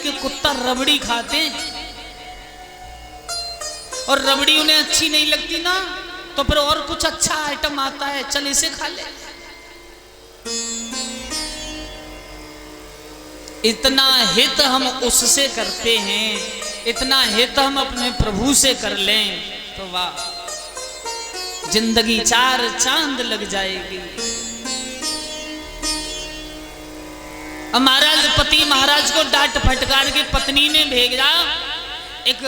के कुत्ता रबड़ी खाते और रबड़ी उन्हें अच्छी नहीं लगती ना, तो फिर और कुछ अच्छा आइटम आता है, चल इसे खा ले। इतना हित हम उससे करते हैं, इतना हित हम अपने प्रभु से कर लें तो वाह, जिंदगी चार चांद लग जाएगी। महाराज पति महाराज को डांट फटकार के पत्नी ने भेजा, एक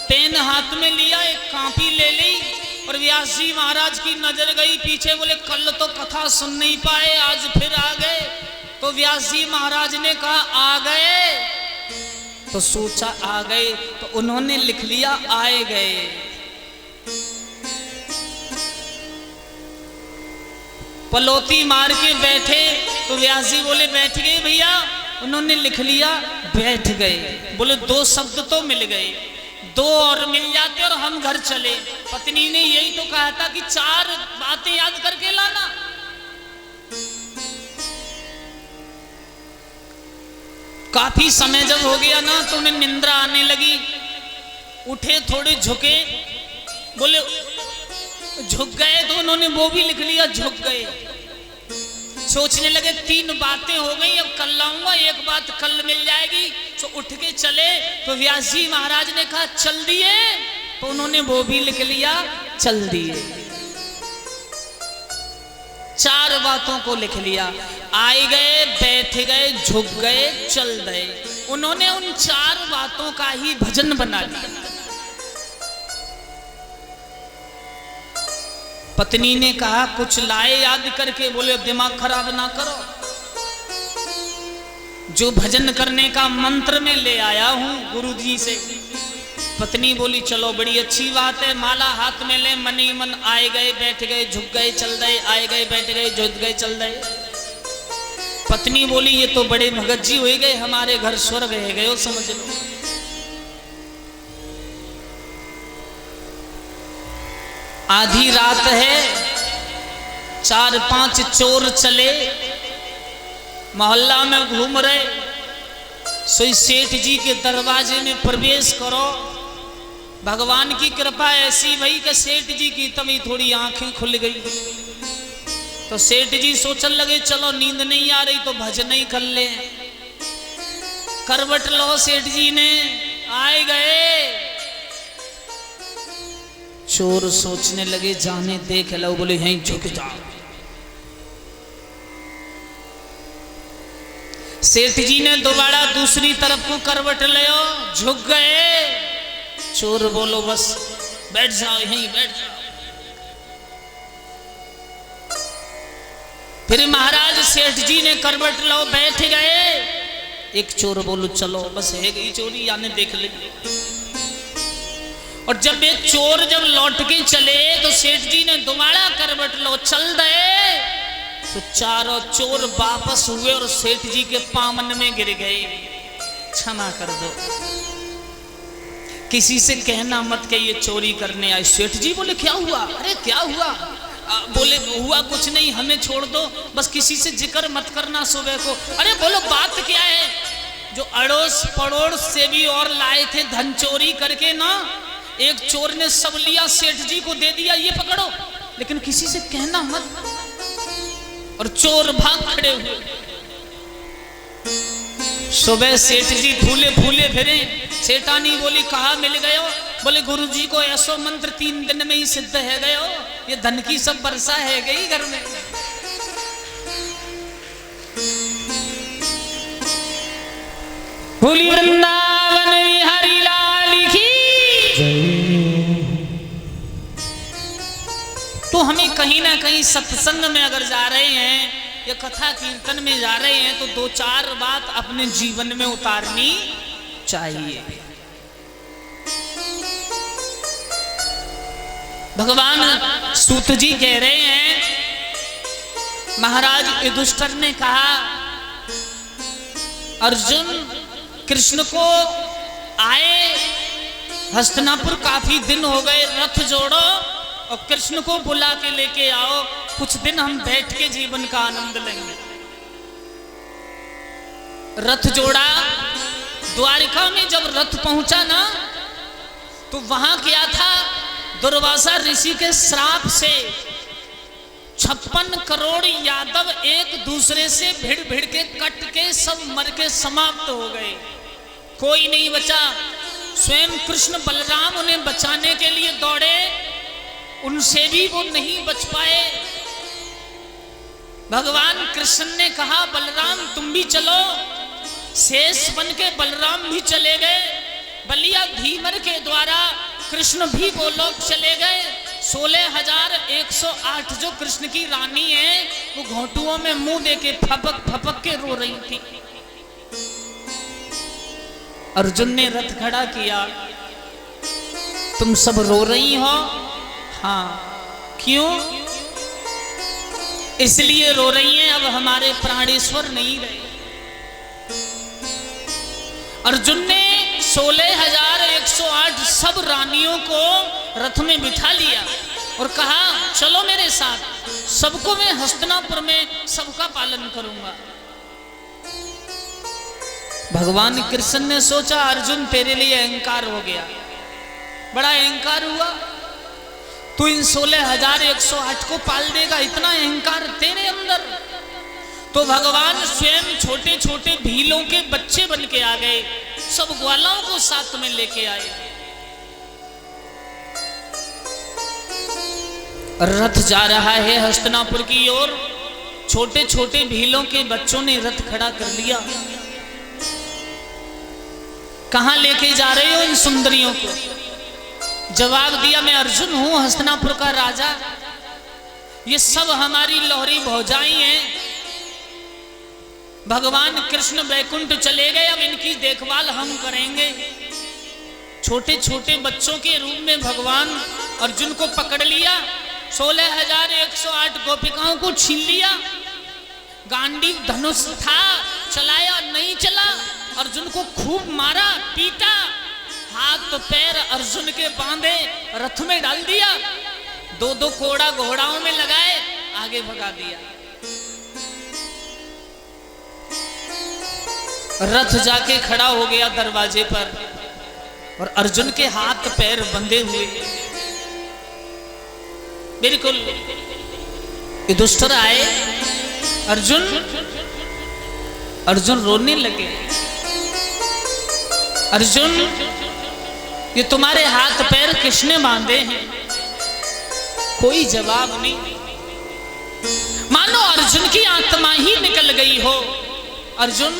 पेन हाथ में लिया, एक कॉपी ले ली, और व्यास जी महाराज की नजर गई पीछे, बोले कल तो कथा सुन नहीं पाए, आज फिर आ गए। तो व्यास जी महाराज ने कहा आ गए, तो सोचा आ गए, तो उन्होंने लिख लिया आए गए। पलोती मार के बैठे, तो व्यास जी बोले बैठ गए भैया, उन्होंने लिख लिया बैठ गए। बोले दो शब्द तो मिल गए, दो और मिल जाते और हम घर चले। पत्नी ने यही तो कहा था कि चार बातें याद करके लाना। काफी समय जब हो गया ना, तो उन्हें निंद्रा आने लगी, उठे थोड़े झुके, बोले झुक गए, तो उन्होंने वो भी लिख लिया झुक गए। सोचने लगे तीन बातें हो गई, अब कल लाऊंगा, एक बात कल मिल जाएगी। तो उठ के चले, तो व्यास जी महाराज ने कहा चल दिए, तो उन्होंने वो भी लिख लिया चल दिए। चार बातों को लिख लिया, आए गए, बैठ गए, झुक गए, चल गए। उन्होंने उन चार बातों का ही भजन बना लिया। पत्नी ने कहा कुछ लाए याद करके, बोले दिमाग खराब ना करो, जो भजन करने का मंत्र में ले आया हूं गुरु जी से। पत्नी बोली चलो बड़ी अच्छी बात है, माला हाथ में ले, मन ही मन आए गए, बैठ गए, झुक गए, चल गए, आए गए, बैठ गए, झुक गए, चल गए। पत्नी बोली ये तो बड़े भगत जी हो गए, हमारे घर स्वर्ग है गए, समझ लो। आधी रात है, 4-5 चोर चले, मोहल्ला में घूम रहे, सोई सेठ जी के दरवाजे में प्रवेश करो। भगवान की कृपा ऐसी भई कि सेठ जी की तभी थोड़ी आंखें खुल गई। तो सेठ जी सोचने लगे चलो नींद नहीं आ रही तो भजन ही कर ले। करवट लो सेठ जी ने, आए गए। चोर सोचने लगे जाने देख लो, बोले यहीं झुक जाओ। सेठ जी ने दोबारा दूसरी तरफ को करवट ले, झुक गए। चोर बोलो बस बैठ जाओ, यहीं बैठ जाओ। फिर महाराज सेठ जी ने करवट लो, बैठ गए। एक चोर बोलो चलो बस है गई चोरी, यानी देख ले। और जब एक चोर जब लौट के चले, तो सेठ जी ने दोबारा करवट लो, चल गए। तो चारों चोर वापस हुए और सेठ जी के पामन में गिर गए। क्षमा कर दो, किसी से कहना मत कि ये चोरी करने आए। सेठ जी बोले क्या हुआ? अरे क्या हुआ? बोले हुआ कुछ नहीं, हमें छोड़ दो, बस किसी से जिक्र मत करना सुबह को। अरे बोलो बात क्या है? जो अड़ोस पड़ोस से भी और लाए थे धन चोरी करके ना, एक चोर ने सब लिया, सेठ जी को दे दिया, ये पकड़ो, लेकिन किसी से कहना मत। और चोर भाग खड़े हुए। सुबह सेठ जी फूले फूले फिरे। सेठानी बोली कहा मिल गयो? बोले गुरुजी को ऐसो मंत्र 3 दिन में ही सिद्ध है गयो, ये धन की सब वर्षा है गई घर में। बोली वृंदावन बिहारी लाल की। तो हमें कहीं ना कहीं सत्संग में अगर जा रहे हैं या कथा कीर्तन में जा रहे हैं, तो 2-4 बात अपने जीवन में उतारनी चाहिए। भगवान सूत जी कह रहे हैं, महाराज युधिष्ठिर ने कहा अर्जुन कृष्ण को आए हस्तिनापुर काफी दिन हो गए, रथ जोड़ो और कृष्ण को बुला के लेके आओ, कुछ दिन हम बैठ के जीवन का आनंद लेंगे। रथ जोड़ा, द्वारिका में जब रथ पहुंचा ना, तो वहां क्या था, दुर्वासा ऋषि के श्राप से 56 करोड़ यादव एक दूसरे से भिड़ भिड़ के कट के सब मर के समाप्त हो गए, कोई नहीं बचा। स्वयं कृष्ण बलराम उन्हें बचाने के लिए दौड़े, उनसे भी वो नहीं बच पाए। भगवान कृष्ण ने कहा बलराम तुम भी चलो, शेष बन के बलराम भी चले गए। बलिया धीमर के द्वारा कृष्ण भी वो लोग चले गए। 16,108 जो कृष्ण की रानी है, वो घोंटुओं में मुंह देके फपक फपक के रो रही थी। अर्जुन ने रथ खड़ा किया, तुम सब रो रही हो? हाँ। क्यों? इसलिए रो रही हैं, अब हमारे प्राणेश्वर नहीं रहे। अर्जुन ने 16,108 सब रानियों को रथ में बिठा लिया और कहा चलो मेरे साथ, सबको मैं हस्तिनापुर में सबका पालन करूंगा। भगवान कृष्ण ने सोचा अर्जुन तेरे लिए अहंकार हो गया, बड़ा अहंकार हुआ, तू इन 16,108 को पाल देगा, इतना अहंकार तेरे अंदर। तो भगवान स्वयं छोटे छोटे भीलों के बच्चे बन के आ गए, सब ग्वालों को साथ में लेके आए। रथ जा रहा है हस्तिनापुर की ओर, छोटे छोटे भीलों के बच्चों ने रथ खड़ा कर लिया। कहां लेके जा रहे हो इन सुंदरियों को? जवाब दिया मैं अर्जुन हूं, हस्तिनापुर का राजा, ये सब हमारी लोहरी भौजाई हैं। भगवान कृष्ण वैकुंठ चले गए, अब इनकी देखभाल हम करेंगे। छोटे छोटे बच्चों के रूप में भगवान अर्जुन को पकड़ लिया, 16,108 गोपिकाओं को छीन लिया। गांडीव धनुष था, चलाया नहीं चला, अर्जुन को खूब मारा पीटा, हाथ पैर अर्जुन के बांधे रथ में डाल दिया, 2-2 कोड़ा घोड़ाओं में लगाए, आगे भगा दिया। रथ जाके खड़ा हो गया दरवाजे पर और अर्जुन के हाथ पैर बंधे हुए। बिल्कुल युधिष्ठिर आए, अर्जुन रोने लगे। अर्जुन ये तुम्हारे हाथ पैर किसने बांधे हैं? कोई जवाब नहीं, मानो अर्जुन की आत्मा ही निकल गई हो। अर्जुन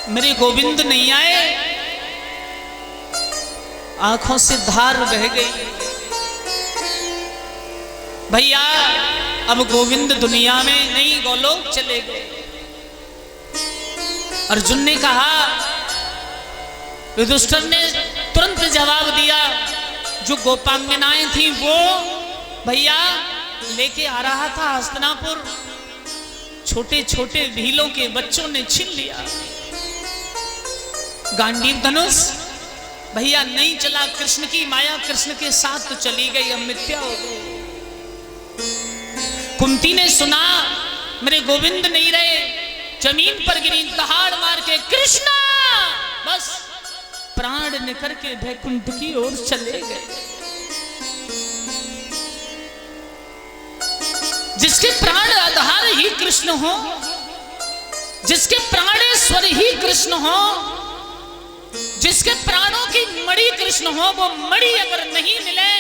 मेरे गोविंद नहीं आए, आंखों से धार बह गई। भैया अब गोविंद दुनिया में नहीं, गोलोक चले गए। अर्जुन ने कहा, युधिष्ठिर ने तुरंत जवाब दिया, जो गोपांगनाएं थी वो भैया लेके आ रहा था हस्तिनापुर, छोटे छोटे भीलों के बच्चों ने छीन लिया। गांडीव धनुष भैया नहीं चला, कृष्ण की माया कृष्ण के साथ तो चली गई, अब मिथ्या हो गई। कुंती ने सुना मेरे गोविंद नहीं रहे, जमीन पर गिरी, दहाड़ मार के कृष्णा, बस प्राण निकल के वैकुंठ की ओर चले गए। जिसके प्राण आधार ही कृष्ण हो, जिसके प्राणेश्वर ही कृष्ण हो, जिसके प्राणों की मणि कृष्ण हो, वो मणि अगर नहीं मिले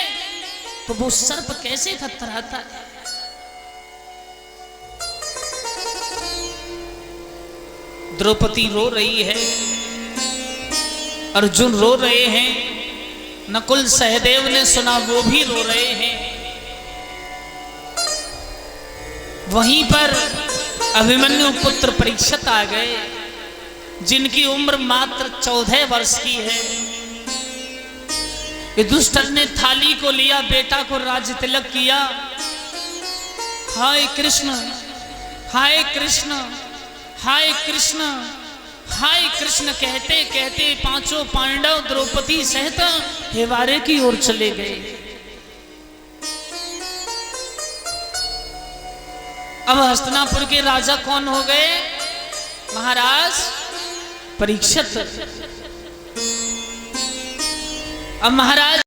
तो वो सर्प कैसे थरथराता है। द्रौपदी रो रही है, अर्जुन रो रहे हैं, नकुल सहदेव ने सुना वो भी रो रहे हैं। वहीं पर अभिमन्यु पुत्र परीक्षित आ गए, जिनकी उम्र मात्र 14 वर्ष की है। युधिष्ठिर ने थाली को लिया, बेटा को राज्य तिलक किया। हाय कृष्ण, हाय कृष्ण, हाय कृष्ण, हाय कृष्ण कहते कहते पांचों पांडव द्रौपदी सहित हेवारे की ओर चले गए। अब हस्तिनापुर के राजा कौन हो गए? महाराज परीक्षित अब महाराज